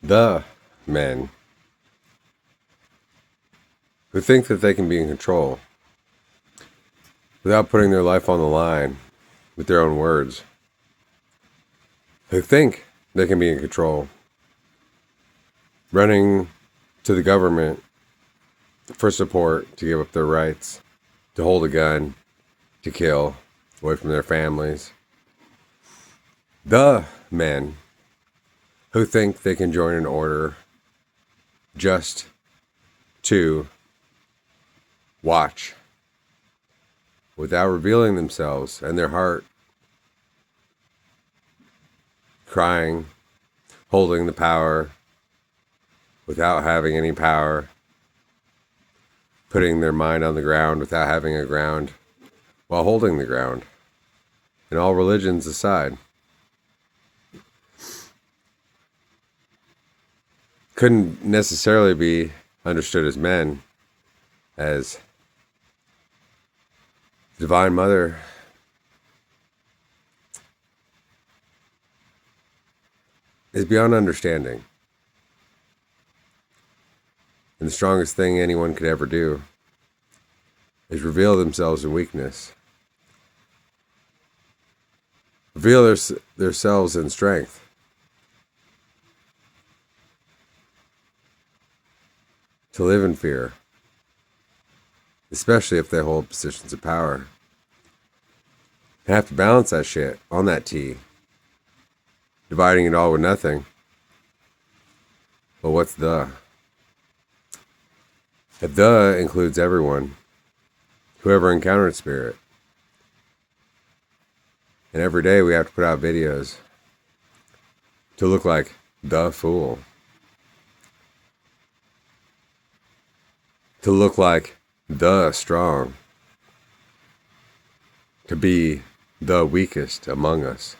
The men who think that they can be in control without putting their life on the line with their own words, who think they can be in control, running to the government for support to give up their rights, to hold a gun, to kill, away from their families. The men who think they can join an order just to watch without revealing themselves and their heart, crying, holding the power without having any power, putting their mind on the ground without having a ground, while holding the ground, and all religions aside. Couldn't necessarily be understood as men, as Divine Mother is beyond understanding. And the strongest thing anyone could ever do is reveal themselves in weakness. Reveal themselves in strength. To live in fear, especially if they hold positions of power. They have to balance that shit on that T, dividing it all with nothing. But what's the? If the includes everyone, whoever encountered spirit. And every day we have to put out videos to look like the fool. To look like the strong. To be the weakest among us.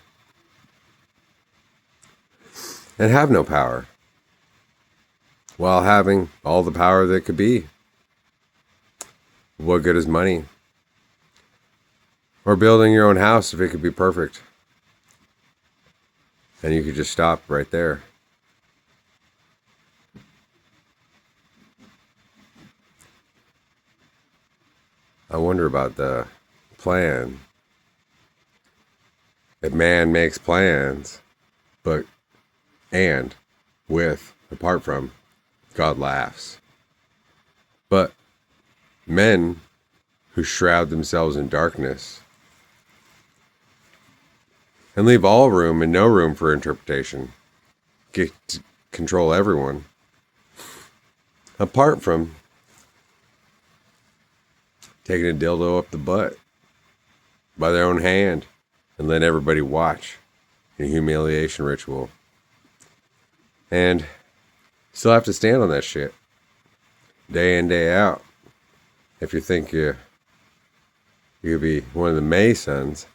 And have no power, while having all the power that could be. What good is money? Or building your own house if it could be perfect? And you could just stop right there. I wonder about the plan. If man makes plans, apart from, God laughs. But men who shroud themselves in darkness and leave all room and no room for interpretation, get to control everyone, apart from taking a dildo up the butt by their own hand and let everybody watch in a humiliation ritual. And still have to stand on that shit day in, day out. If you think you could be one of the Masons,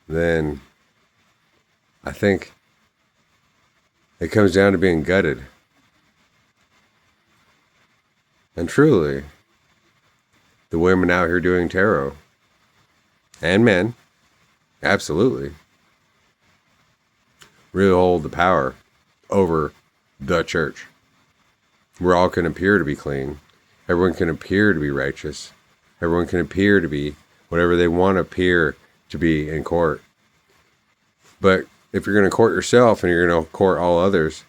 then I think it comes down to being gutted. And truly, the women out here doing tarot, and men, absolutely, really hold the power over the church. We all can appear to be clean. Everyone can appear to be righteous. Everyone can appear to be whatever they want to appear to be in court. But if you're going to court yourself and you're going to court all others,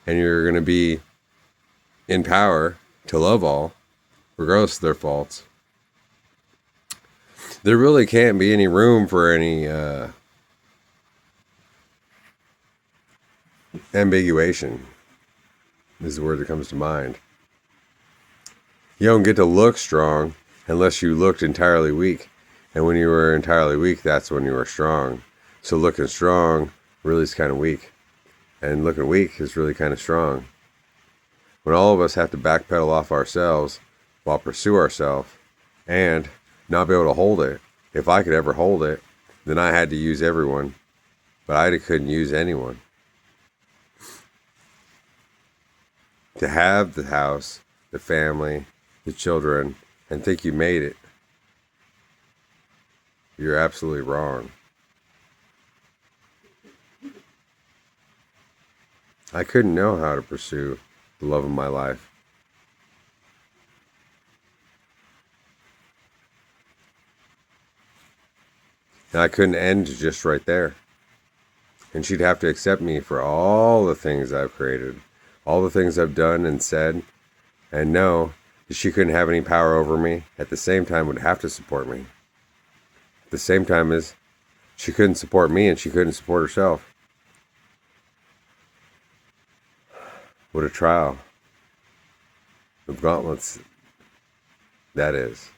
and you're going to be in power to love all, regardless of their faults, there really can't be any room for any ambiguation, is the word that comes to mind. You don't get to look strong unless you looked entirely weak. And when you were entirely weak, that's when you were strong. So looking strong really is kind of weak. And looking weak is really kind of strong. When all of us have to backpedal off ourselves while pursue ourselves and not be able to hold it. If I could ever hold it, then I had to use everyone. But I couldn't use anyone. To have the house, the family, the children, and think you made it, you're absolutely wrong. I couldn't know how to pursue the love of my life. And I couldn't end just right there. And she'd have to accept me for all the things I've created, all the things I've done and said, and know that she couldn't have any power over me. At the same time, would have to support me. At the same time as she couldn't support me and she couldn't support herself. What a trial of gauntlets that is.